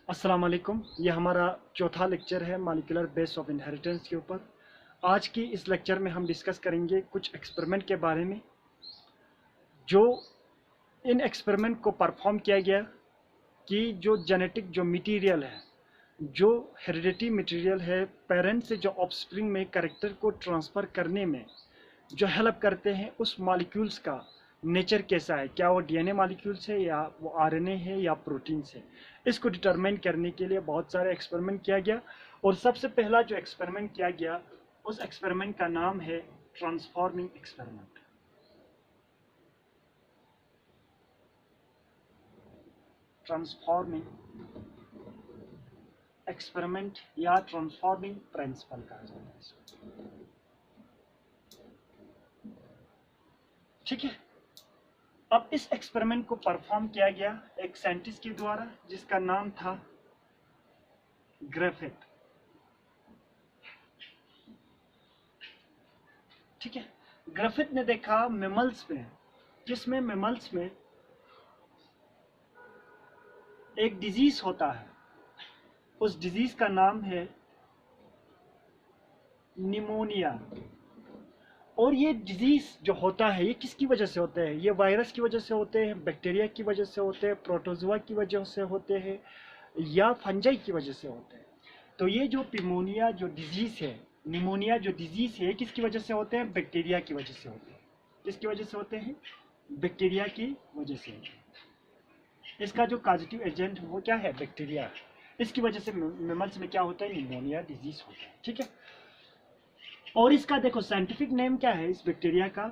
अस्सलाम वालेकुम। ये हमारा चौथा लेक्चर है मॉलिक्यूलर बेस ऑफ इनहेरिटेंस के ऊपर। आज की इस लेक्चर में हम डिस्कस करेंगे कुछ एक्सपेरिमेंट के बारे में, जो इन एक्सपेरिमेंट को परफॉर्म किया गया कि जो जेनेटिक जो मटेरियल है, जो हेरिडिटी मटेरियल है, पेरेंट्स से जो ऑफस्प्रिंग में कैरेक्टर को ट्रांसफ़र करने में जो हेल्प करते हैं, उस मॉलिक्यूल्स का नेचर कैसा है, क्या वो डीएनए मॉलिक्यूल्स है या वो आरएनए है या प्रोटीन्स है। इसको डिटरमाइन करने के लिए बहुत सारे एक्सपेरिमेंट किया गया और सबसे पहला जो एक्सपेरिमेंट किया गया उस एक्सपेरिमेंट का नाम है ट्रांसफॉर्मिंग एक्सपेरिमेंट। ट्रांसफॉर्मिंग एक्सपेरिमेंट या ट्रांसफॉर्मिंग प्रिंसिपल कहा जाता है इसको। ठीक है, अब इस एक्सपेरिमेंट को परफॉर्म किया गया एक साइंटिस्ट के द्वारा जिसका नाम था ग्रिफिथ। ठीक है, ग्रिफिथ ने देखा मेमल्स में, जिसमें मेमल्स में एक डिजीज होता है, उस डिजीज का नाम है निमोनिया। और ये डिजीज जो होता है ये किसकी वजह से होते हैं? ये वायरस की वजह से होते हैं, बैक्टीरिया की वजह से होते हैं, प्रोटोजोआ की वजह से होते हैं या फंजाई की वजह से होते हैं। तो ये जो निमोनिया जो डिजीज है, निमोनिया जो डिजीज है, किसकी वजह से होते हैं? बैक्टीरिया की वजह से होते हैं। किसकी वजह से होते हैं? बैक्टीरिया की वजह से। इसका जो कॉजेटिव एजेंट वो क्या है? बैक्टीरिया। इसकी वजह से मेमल्स में क्या होता है? निमोनिया डिजीज होता है। ठीक है, और इसका देखो साइंटिफिक नेम क्या है इस बैक्टीरिया का?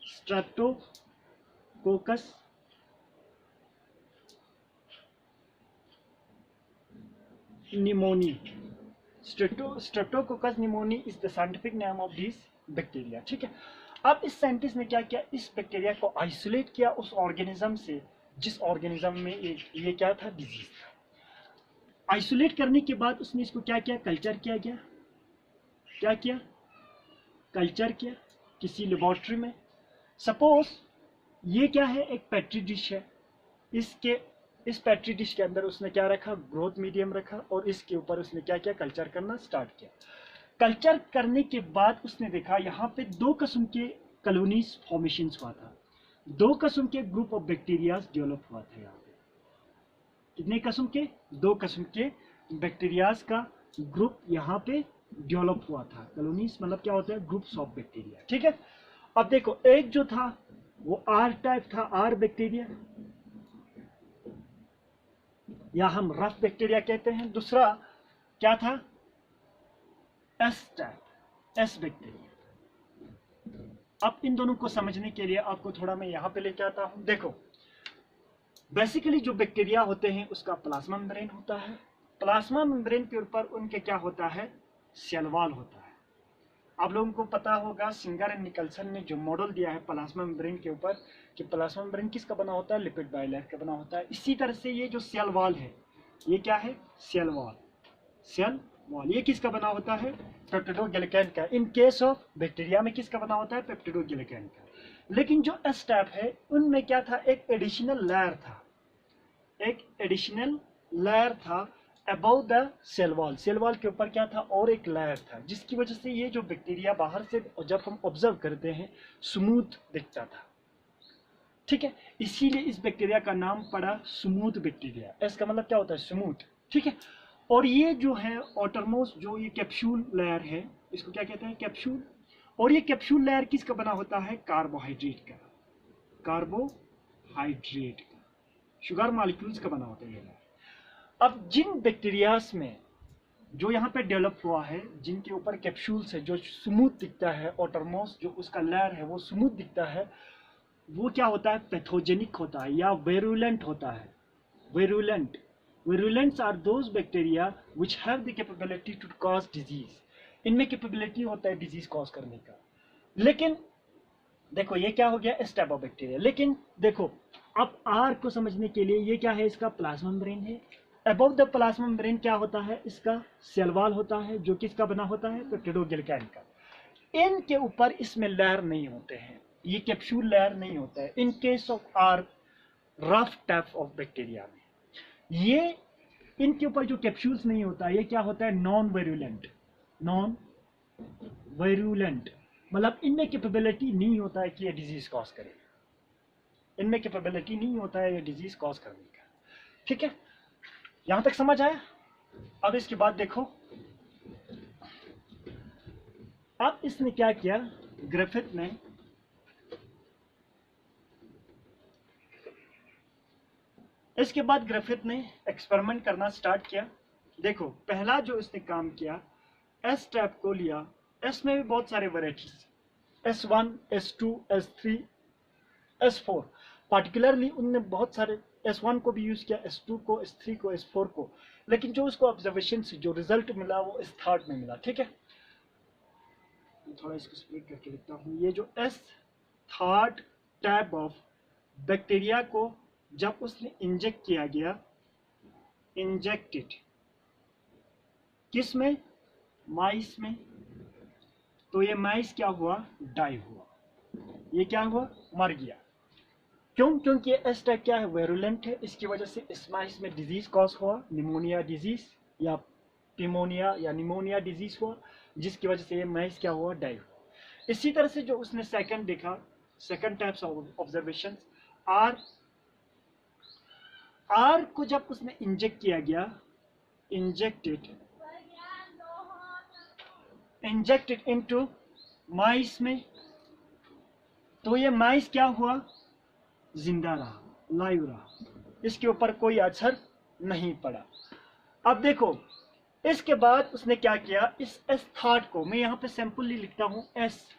Streptococcus pneumoniae. Streptococcus pneumoniae is the scientific name of this bacteria. ठीक है, अब इस साइंटिस्ट ने क्या किया? इस बैक्टीरिया को आइसोलेट किया उस ऑर्गेनिज्म से जिस ऑर्गेनिज्म में ये क्या था? डिजीज था। आइसोलेट करने के बाद उसने इसको क्या किया? कल्चर किया गया। क्या किया? कल्चर किया किसी लेबोरेटरी में। सपोज ये क्या है? एक पेट्री डिश है। इसके इस पेट्री डिश के अंदर उसने क्या रखा? ग्रोथ मीडियम रखा और इसके ऊपर उसने क्या किया? कल्चर करना स्टार्ट किया। कल्चर करने के बाद उसने देखा यहाँ पे दो किस्म के कॉलोनीज फॉर्मेशन हुआ था, दो किस्म के ग्रुप ऑफ बैक्टीरिया डेवलप हुआ था। यहाँ पे कितने किस्म के? दो किस्म के बैक्टीरियाज का ग्रुप यहाँ पे डेवलप हुआ था। कॉलोनीज मतलब क्या होता है? Groups of bacteria. ठीक है, अब देखो एक जो था वो आर टाइप था, आर बैक्टीरिया, या हम रफ बैक्टीरिया कहते हैं। दूसरा क्या था? S type, S bacteria. अब इन दोनों को समझने के लिए आपको थोड़ा मैं यहां पे लेके आता हूं। देखो बेसिकली जो बैक्टीरिया होते हैं उसका प्लाज्मा मेम्ब्रेन होता है। प्लाज्मा मेम्ब्रेन के ऊपर उनके क्या होता है? सेल वॉल होता है। आप लोगों को पता होगा सिंगर एंड निकलसन ने जो मॉडल दिया है प्लाज्मा मेम्ब्रेन के ऊपर कि प्लाज्मा मेम्ब्रेन किसका बना होता है? लिपिड बाइलेयर का बना होता है। इसी तरह से ये जो सेल वॉल है ये क्या है? Cell wall. सेल वॉल ये किसका बना होता है? पेप्टिडोग्लिकैन का। इन केस ऑफ बैक्टीरिया में किसका बना होता है? पेप्टिडोग्लिकैन का। लेकिन जो एस टाइप है उनमें क्या था? एक एडिशनल लेयर था, एक एडिशनल लेयर था above the cell wall. Cell wall के ऊपर क्या था? और एक लेयर था, जिसकी वजह से ये जो बैक्टीरिया बाहर से जब हम ऑब्जर्व करते हैं स्मूथ दिखता था। ठीक है, इसीलिए इस बैक्टीरिया का नाम पड़ा स्मूथ बैक्टीरिया। इसका मतलब क्या होता है? स्मूथ। ठीक है, और ये जो है ऑटरमोस्ट जो ये कैप्सूल लेयर है, इसको क्या कहते हैं? कैप्सूल। और ये कैप्सूल लेयर किसका बना होता है? कार्बोहाइड्रेट का। कार्बोहाइड्रेट का, शुगर मॉलिक्यूल्स का बना होता है ये लेयर। अब जिन बैक्टीरियाज में जो यहाँ पे डेवलप हुआ है, जिनके ऊपर कैप्सूल्स है, जो स्मूथ दिखता है, ऑटरमोस्ट जो उसका लेयर है वो स्मूथ दिखता है, वो क्या होता है? पैथोजेनिक होता है या वेरुलेंट होता है। Virulent, virulents are those bacteria which have the capability to cause disease. इनमें कैपेबिलिटी होता है डिजीज कॉज करने का। लेकिन देखो ये क्या हो गया? इस टाइप ऑफ बैक्टीरिया। लेकिन देखो अब आर को समझने के लिए ये क्या है? इसका प्लाज्मा मेम्ब्रेन है। अबव द प्लाज्मा मेम्ब्रेन क्या होता है? इसका सेल वॉल होता है, जो किसका बना होता है? पेप्टिडोग्लिकैन का। इनके ऊपर इसमें लेयर नहीं होते हैं, ये कैप्सूल लेयर नहीं होता है in case of R rough type of bacteria में। ये इनके ऊपर जो कैप्सूल्स नहीं होता ये क्या होता है, नॉन वायरुलेंट। नॉन वायरुलेंट मतलब इनमें कैपेबिलिटी नहीं होता है कि ये डिजीज कॉज करे, इनमें कैपेबिलिटी नहीं होता है ये डिजीज कॉज करने का। ठीक है, यहां तक समझ आया। अब इसके बाद देखो, अब इसने क्या किया, ग्रिफिथ ने इसके बाद ग्रिफिथ ने एक्सपेरिमेंट करना स्टार्ट किया। देखो पहला जो इसने काम किया, एस टैप को लिया। एस में भी बहुत सारे varieties, S1, S2, S3, S4, particularly उनने बहुत सारे S1 को भी यूज किया, S2 को, S3 को, S4 को, लेकिन जो उसको ऑब्जर्वेशन से जो रिजल्ट मिला वो इस थर्ड में मिला। ठीक है, थोड़ा इसको स्प्लिट करके लिखता हूँ। ये जो S third type of bacteria को जब उसने इंजेक्ट किया गया, इंजेक्टेड किस में, माइस में, तो ये माइस क्या हुआ, डाई हुआ, ये क्या हुआ, मर गया। क्यों, क्योंकि ये एस टाइप क्या है, वेरुलेंट है, इसकी वजह से इस माइस में डिजीज कॉज हुआ, निमोनिया डिजीज या पिमोनिया या निमोनिया डिजीज हुआ, जिसकी वजह से ये माइस क्या हुआ, डाई हुआ। इसी तरह से जो उसने सेकंड देखा, second types of observation, R को जब उसने इंजेक्ट किया गया, इंजेक्टेड इनटू माइस में, तो ये माइस क्या हुआ, जिंदा रहा, लाइव रहा, इसके ऊपर कोई असर नहीं पड़ा। अब देखो इसके बाद उसने क्या किया, इस एस थर्ड को मैं यहाँ पे सिंपली लिखता हूँ, एस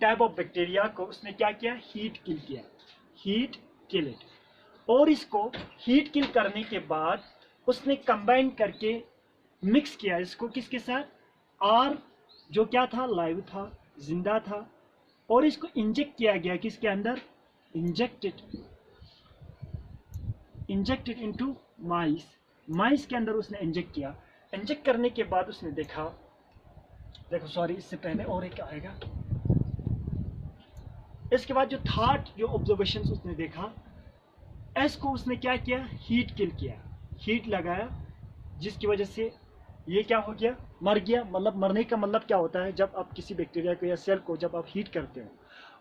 टाइप ऑफ बैक्टीरिया को उसने क्या किया, हीट किल किया, हीट किल इट। और इसको हीट किल करने के बाद उसने कंबाइन करके मिक्स किया इसको किसके साथ, आर जो क्या था, लाइव था, जिंदा था, और इसको इंजेक्ट किया गया किसके अंदर, इंजेक्टेड इनटू माइस, माइस के अंदर उसने इंजेक्ट किया। इंजेक्ट करने के बाद उसने देखा, देखो सॉरी इससे पहले और एक आएगा, इसके बाद जो थर्ड जो ऑब्जर्वेशन उसने देखा, एस को उसने क्या किया, हीट किल किया, हीट लगाया, जिसकी वजह से ये क्या हो गया, मर गया। मतलब मरने का मतलब क्या होता है, जब आप किसी बैक्टीरिया को या सेल को जब आप हीट करते हो,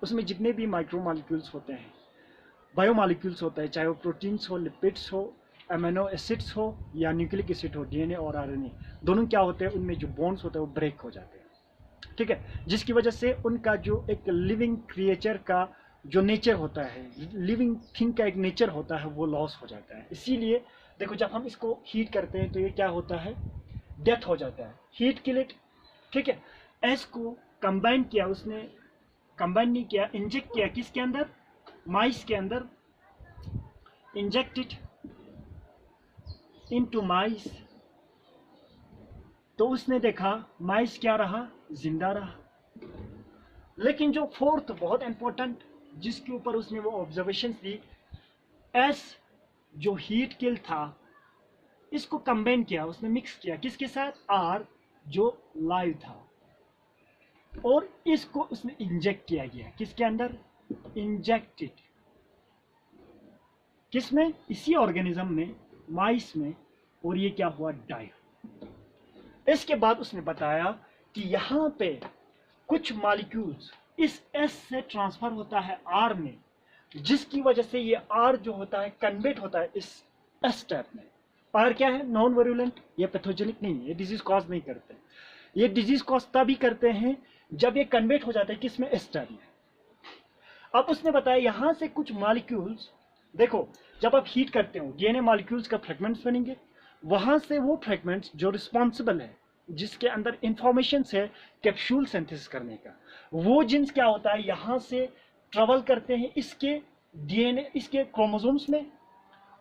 उसमें जितने भी माइक्रोमॉलिक्यूल्स होते हैं, बायोमॉलिक्यूल्स होते हैं, चाहे वो प्रोटीन्स हो, लिपिड्स हो, अमीनो एसिड्स हो या न्यूक्लिक एसिड हो, डीएनए और आरएनए, दोनों क्या होते हैं, उनमें जो बॉन्ड्स होते हैं वो ब्रेक हो जाते हैं। ठीक है, जिसकी वजह से उनका जो एक लिविंग क्रिएचर का जो नेचर होता है, लिविंग थिंग का एक नेचर होता है, वो लॉस हो जाता है। इसीलिए देखो जब हम इसको हीट करते हैं तो ये क्या होता है, डेथ हो जाता है, हीट किल इट। ठीक है, एस को कंबाइन किया उसने, कंबाइन नहीं किया, इंजेक्ट किया किसके अंदर, माइस के अंदर, इंजेक्टेड इनटू माइस, तो उसने देखा माइस क्या रहा, जिंदा रहा। लेकिन जो फोर्थ बहुत इंपॉर्टेंट जिसके ऊपर उसने वो ऑब्जर्वेशन दी, एस जो हीट किल था, इसको कंबाइन किया उसने, मिक्स किया किसके साथ, आर जो लाइव था, और इसको उसने इंजेक्ट किया गया किसके अंदर, इंजेक्टेड किसमें, इसी ऑर्गेनिज्म में, माइस में, और ये क्या हुआ, डाई। इसके बाद उसने बताया कि यहां पे कुछ मॉलिक्यूल्स इस एस से ट्रांसफर होता है आर में, जिसकी वजह से ये आर जो होता है कन्वर्ट होता है इस एस टाइप में। आर क्या है, नॉन वायरुलेंट, ये पैथोजेनिक नहीं है, ये डिजीज कॉज नहीं करते, ये डिजीज कॉज तभी करते हैं जब ये कन्वर्ट हो जाता है किसमें, एस टाइप में। अब उसने बताया यहां से कुछ मॉलिक्यूल्स, देखो जब आप हीट करते हो डीएनए मॉलिक्यूल्स का फ्रेगमेंट्स बनेंगे, वहां से वो फ्रेगमेंट्स जो रिस्पॉन्सिबल है, जिसके अंदर इंफॉर्मेशन है कैप्सूल सिंथेसिस करने का, वो जीन्स क्या होता है, यहां से ट्रेवल करते हैं इसके डीएनए, इसके क्रोमोसोम्स में,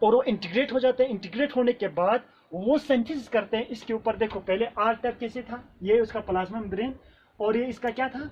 और वो इंटीग्रेट हो जाते हैं। इंटीग्रेट होने के बाद वो सिंथेसिस करते हैं इसके ऊपर। देखो पहले आर टाइप कैसे था, ये उसका प्लाज्मा मेम्ब्रेन, और ये इसका क्या था,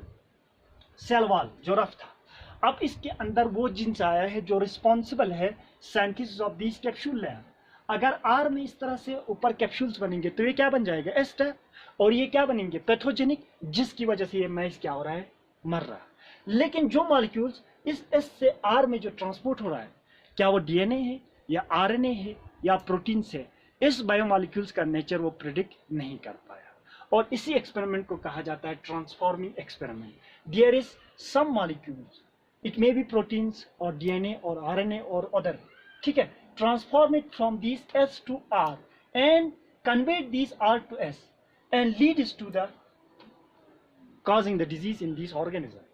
सेल वॉल जो रफ था। अब इसके अंदर वो जीन्स आया है जो रिस्पॉन्सिबल है synthesis of this capsule layer. अगर आर में इस तरह से ऊपर कैप्सूल्स बनेंगे तो ये क्या बन जाएगा, एस टाइप, और ये क्या बनेंगे, पैथोजेनिक, जिसकी वजह से ये मैच क्या हो रहा है, मर रहा है। लेकिन जो मॉलिक्यूल्स इस एस से आर में जो ट्रांसपोर्ट हो रहा है, क्या वो डीएनए है या आरएनए है या प्रोटीन से इस बायोमॉलिक्यूल्स का नेचर वो प्रिडिक्ट नहीं कर पाया, और इसी एक्सपेरिमेंट को कहा जाता है transforming experiment. There is some molecules, it may be proteins और डीएनए और आरएनए और अदर, ठीक है, transform it from this S to R and convert this R to S and leads to the causing the disease in these organism।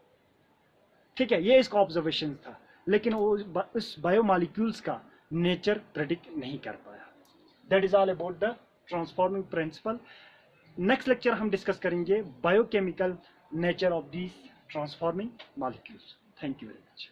ठीक है, ये इसका observation था, लेकिन वो उस बायोमॉलिक्यूल्स का नेचर प्रेडिक्ट नहीं कर पाया। That is all about the transforming principle. Next lecture हम डिस्कस करेंगे biochemical nature of these transforming molecules. Thank you very much.